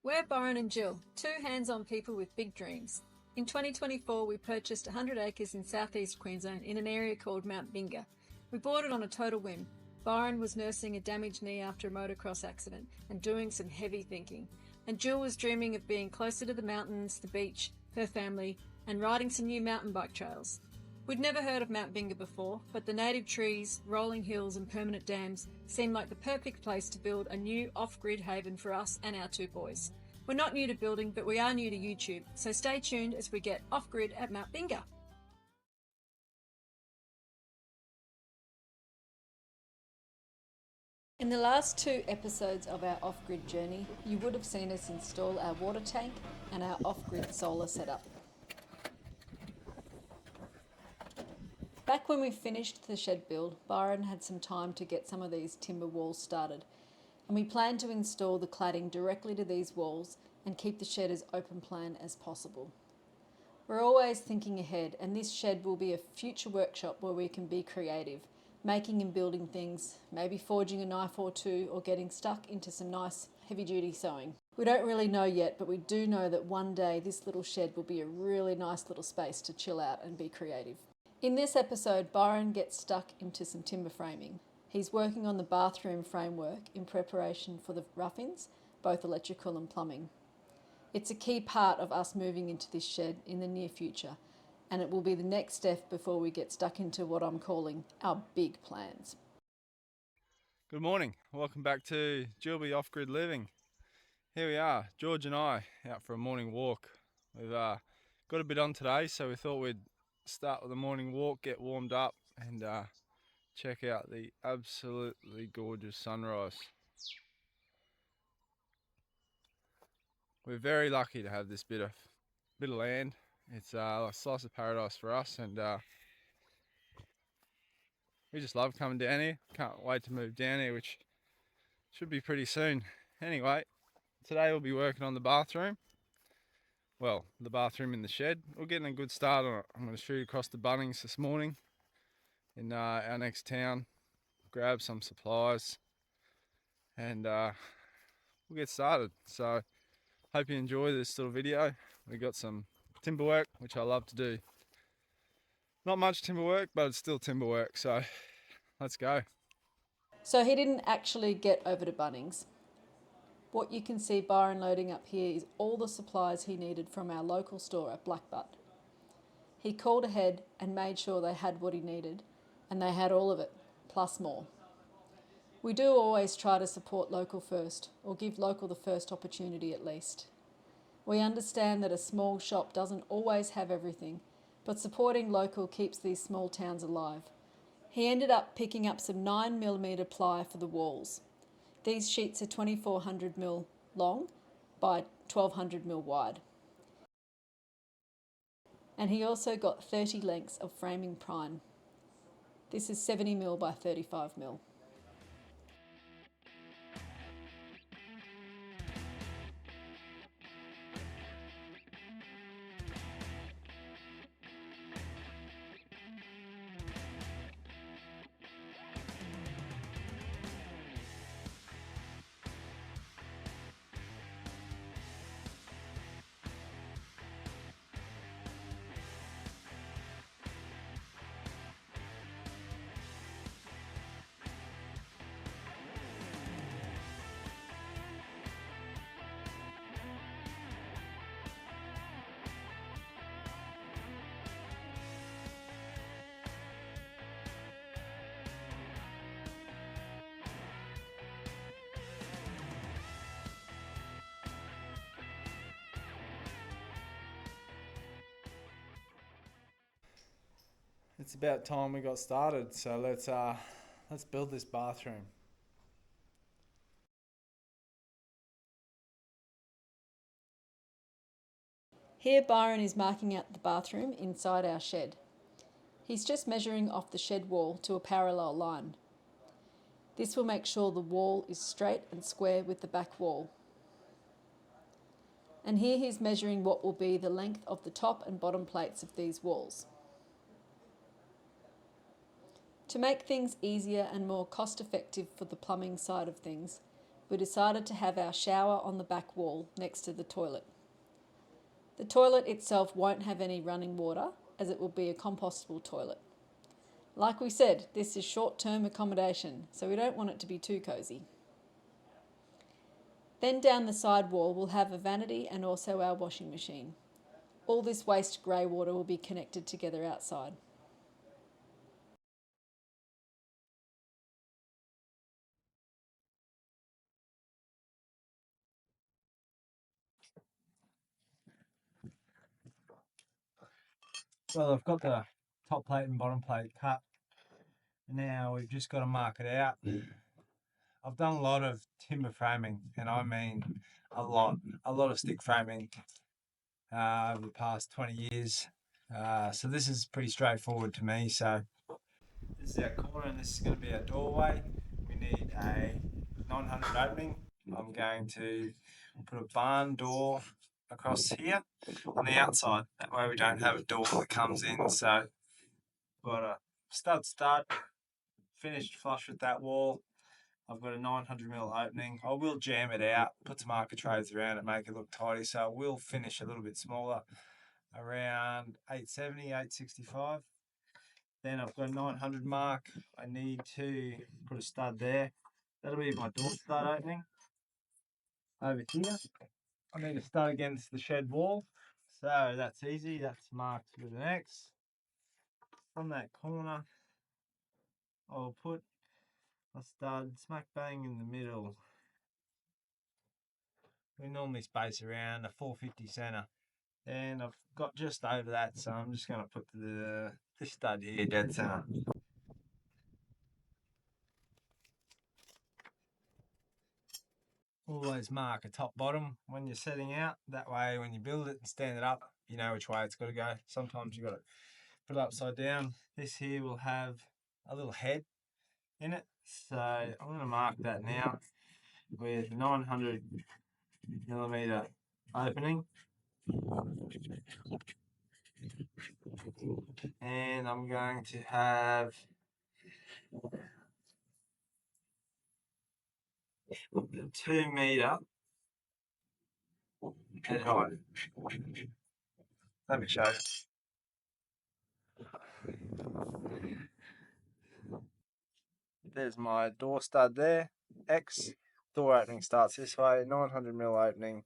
We're Byron and Jill, two hands-on people with big dreams. In 2024, we purchased 100 acres in southeast Queensland in an area called Mount Binga. We bought it on a total whim. Byron was nursing a damaged knee after a motocross accident and doing some heavy thinking. And Jill was dreaming of being closer to the mountains, the beach, her family, and riding some new mountain bike trails. We'd never heard of Mount Binga before, but the native trees, rolling hills and permanent dams seemed like the perfect place to build a new off-grid haven for us and our two boys. We're not new to building, but we are new to YouTube, so stay tuned as we get off-grid at Mount Binga. In the last two episodes of our off-grid journey, you would have seen us install our water tank and our off-grid solar setup. Back when we finished the shed build, Byron had some time to get some of these timber walls started, and we planned to install the cladding directly to these walls and keep the shed as open plan as possible. We're always thinking ahead, and this shed will be a future workshop where we can be creative, making and building things, maybe forging a knife or two, or getting stuck into some nice heavy-duty sewing. We don't really know yet, but we do know that one day this little shed will be a really nice little space to chill out and be creative. In this episode, Byron gets stuck into some timber framing. He's working on the bathroom framework in preparation for the rough-ins, both electrical and plumbing. It's a key part of us moving into this shed in the near future, and it will be the next step before we get stuck into what I'm calling our big plans. Good morning, welcome back to Jilby Off-Grid Living. Here we are, George and I, out for a morning walk. We've got a bit on today, so we thought we'd start with a morning walk, get warmed up, and check out the absolutely gorgeous sunrise. We're very lucky to have this bit of land. It's a slice of paradise for us, and we just love coming down here. Can't wait to move down here, which should be pretty soon. Anyway, today we'll be working on the bathroom. Well, the bathroom in the shed. We're getting a good start on it. I'm going to shoot across the Bunnings this morning in our next town, grab some supplies, and we'll get started. So hope you enjoy this little video. We got some timber work, which I love to do. Not much timber work, but it's still timber work, so let's go. So he didn't actually get over to Bunnings. What you can see Byron loading up here is all the supplies he needed from our local store at Blackbutt. He called ahead and made sure they had what he needed, and they had all of it, plus more. We do always try to support local first, or give local the first opportunity at least. We understand that a small shop doesn't always have everything, but supporting local keeps these small towns alive. He ended up picking up some 9mm ply for the walls. These sheets are 2400mm long by 1200mm wide. And he also got 30 lengths of framing prime. This is 70mm by 35mm. It's about time we got started, so let's build this bathroom. Here Byron is marking out the bathroom inside our shed. He's just measuring off the shed wall to a parallel line. This will make sure the wall is straight and square with the back wall. And here he's measuring what will be the length of the top and bottom plates of these walls. To make things easier and more cost-effective for the plumbing side of things, we decided to have our shower on the back wall next to the toilet. The toilet itself won't have any running water as it will be a compostable toilet. Like we said, this is short-term accommodation, so we don't want it to be too cosy. Then down the side wall we'll have a vanity and also our washing machine. All this waste grey water will be connected together outside. Well, I've got the top plate and bottom plate cut. Now we've just got to mark it out. I've done a lot of timber framing, and I mean a lot of stick framing over the past 20 years. So this is pretty straightforward to me. So this is our corner, and this is going to be our doorway. We need a 900 opening. I'm going to put a barn door across here on the outside. That way we don't have a door that comes in. So got a stud finished flush with that wall. I've got a 900mm opening. I will jam it out, put some architraves around it, make it look tidy. So I will finish a little bit smaller, around 870, 865. Then I've got a 900 mark. I need to put a stud there. That'll be my door stud opening. Over here, I need a stud against the shed wall. So that's easy. That's marked with an X. From that corner, I'll put a stud smack bang in the middle. We normally space around a 450 center. And I've got just over that, so I'm just going to put this stud here dead center. Always mark a top bottom when you're setting out. That way when you build it and stand it up, you know which way it's got to go. Sometimes you've got to put it upside down. This here will have a little head in it. So I'm going to mark that now with 900mm opening. And I'm going to have a 2-meter head height. Let me show you. There's my door stud there. X. Door opening starts this way. 900mm opening.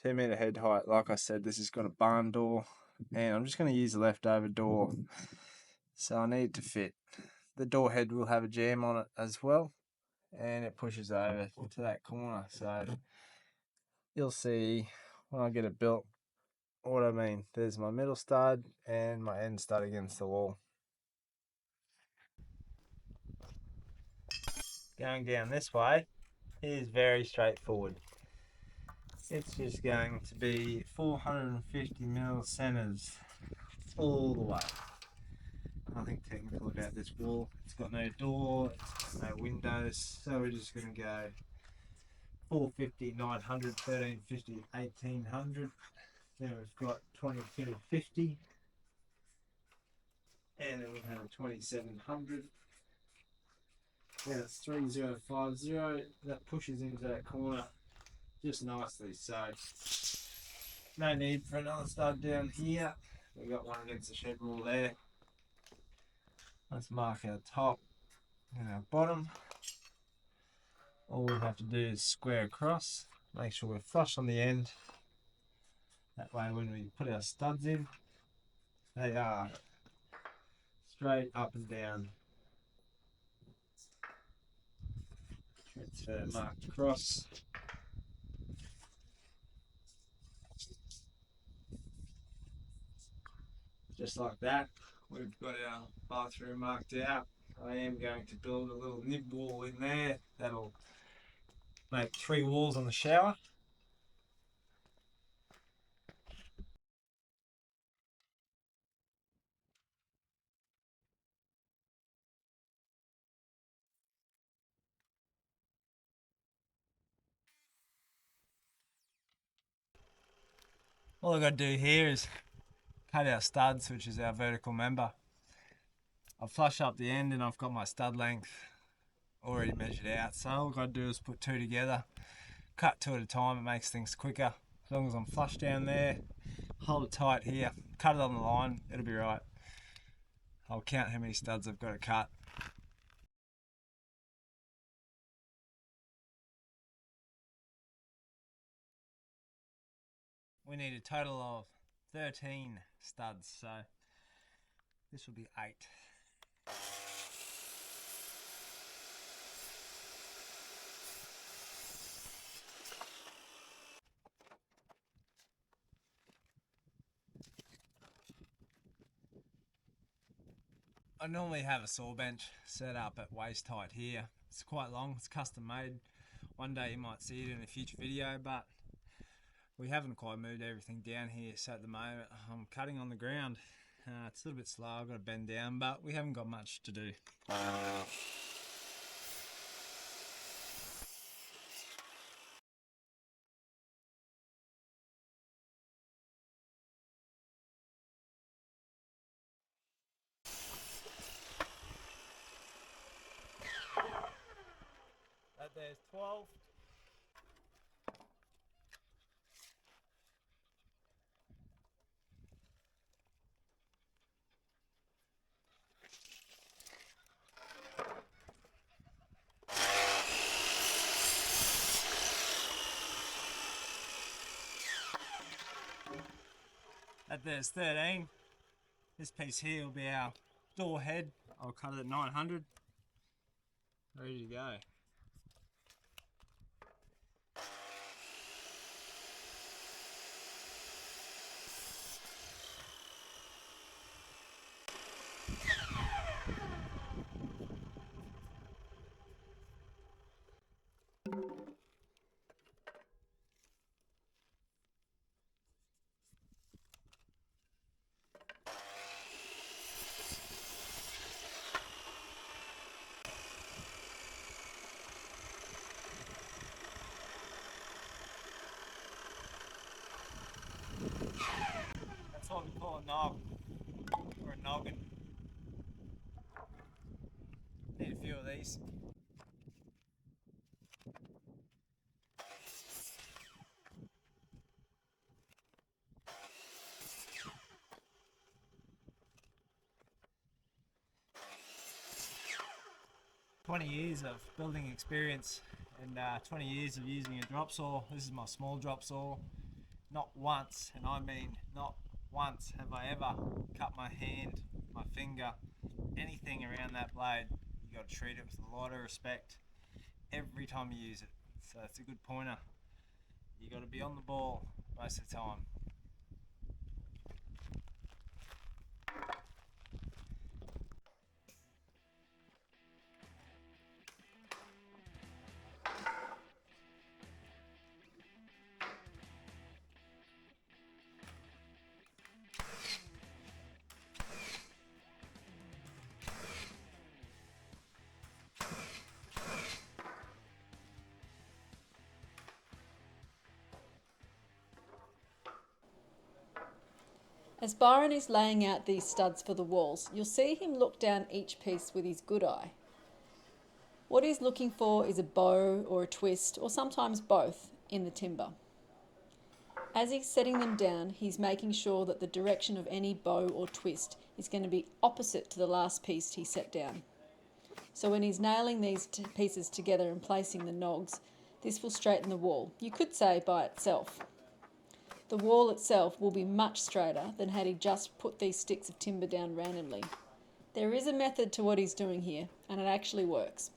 2-meter head height. Like I said, this has got a barn door. And I'm just going to use the leftover door. So I need to fit. The door head will have a jamb on it as well. And it pushes over to that corner. So you'll see when I get it built what I mean. There's my middle stud and my end stud against the wall. Going down this way is very straightforward. It's just going to be 450mm centers all the way. Nothing technical about this wall. It's got no door, it's got no windows, so we're just going to go 450, 900, 1350, 1800. Then we've got 2250, and then we have 2700. Then it's 3050. That pushes into that corner just nicely. So no need for another stud down here. We've got one against the shed wall there. Let's mark our top and our bottom. All we have to do is square across, make sure we're flush on the end. That way when we put our studs in, they are straight up and down. Transfer marked across. Just like that, we've got our bathroom marked out. I am going to build a little nib wall in there. That'll make 3 walls on the shower. All I've got to do here is cut our studs, which is our vertical member. I'll flush up the end and I've got my stud length already measured out. So all I've got to do is put two together, cut two at a time. It makes things quicker. As long as I'm flush down there, hold it tight here, cut it on the line, it'll be right. I'll count how many studs I've got to cut. We need a total of 13 studs, so this will be 8. I normally have a saw bench set up at waist height here. It's quite long, it's custom made. One day you might see it in a future video, but we haven't quite moved everything down here, so at the moment I'm cutting on the ground. It's a little bit slow, I've got to bend down, but we haven't got much to do. That there's 12. That there's 13. This piece here will be our door head. I'll cut it at 900. Ready to go. That's what we call a nog, or a noggin. Need a few of these. "20 years of building experience and 20 years of using a drop saw. This is my small drop saw. Not once, and I mean not once, have I ever cut my hand, my finger, anything around that blade. You got to treat it with a lot of respect every time you use it. So it's a good pointer. You got to be on the ball most of the time. As Byron is laying out these studs for the walls, you'll see him look down each piece with his good eye. What he's looking for is a bow or a twist, or sometimes both, in the timber. As he's setting them down, he's making sure that the direction of any bow or twist is going to be opposite to the last piece he set down. So when he's nailing these pieces together and placing the nogs, this will straighten the wall. You could say by itself. The wall itself will be much straighter than had he just put these sticks of timber down randomly. There is a method to what he's doing here, and it actually works.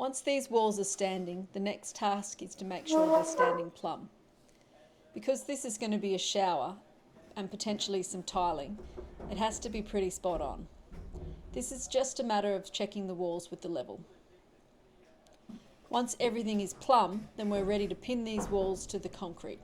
Once these walls are standing, the next task is to make sure they're standing plumb. Because this is going to be a shower and potentially some tiling, it has to be pretty spot on. This is just a matter of checking the walls with the level. Once everything is plumb, then we're ready to pin these walls to the concrete.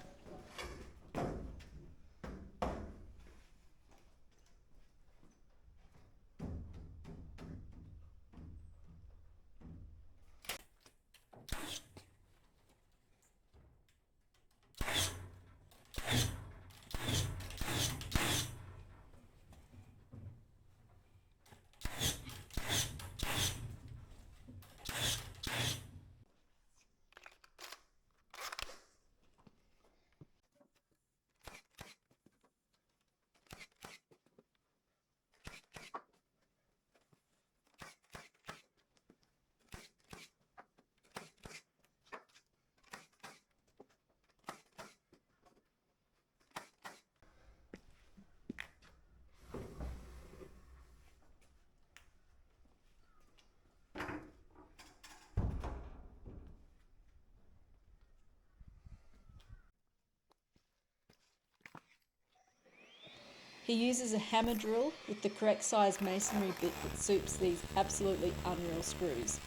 He uses a hammer drill with the correct size masonry bit that suits these absolutely unreal screws.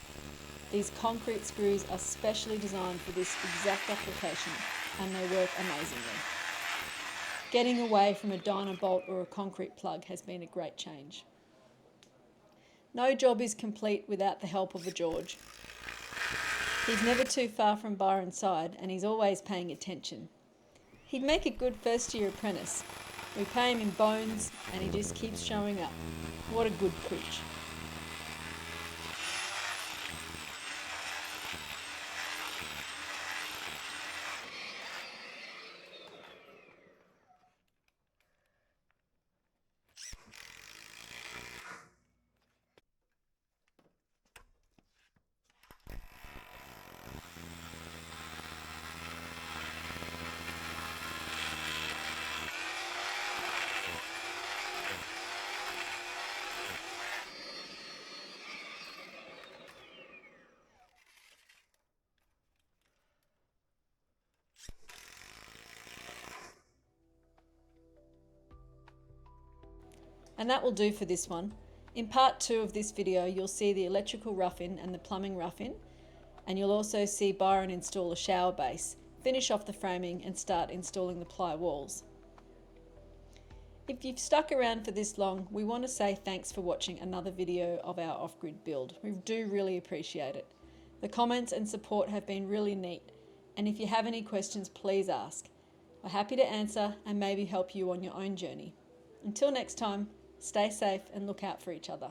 These concrete screws are specially designed for this exact application and they work amazingly. Getting away from a diner bolt or a concrete plug has been a great change. No job is complete without the help of a George. He's never too far from Byron's side and he's always paying attention. He'd make a good first-year apprentice. We pay him in bones and he just keeps showing up. What a good pooch. And that will do for this one. In part 2 of this video, you'll see the electrical rough-in and the plumbing rough-in, and you'll also see Byron install a shower base, finish off the framing and start installing the ply walls. If you've stuck around for this long, we want to say thanks for watching another video of our off-grid build. We do really appreciate it. The comments and support have been really neat, and if you have any questions, please ask. We're happy to answer and maybe help you on your own journey. Until next time, stay safe and look out for each other.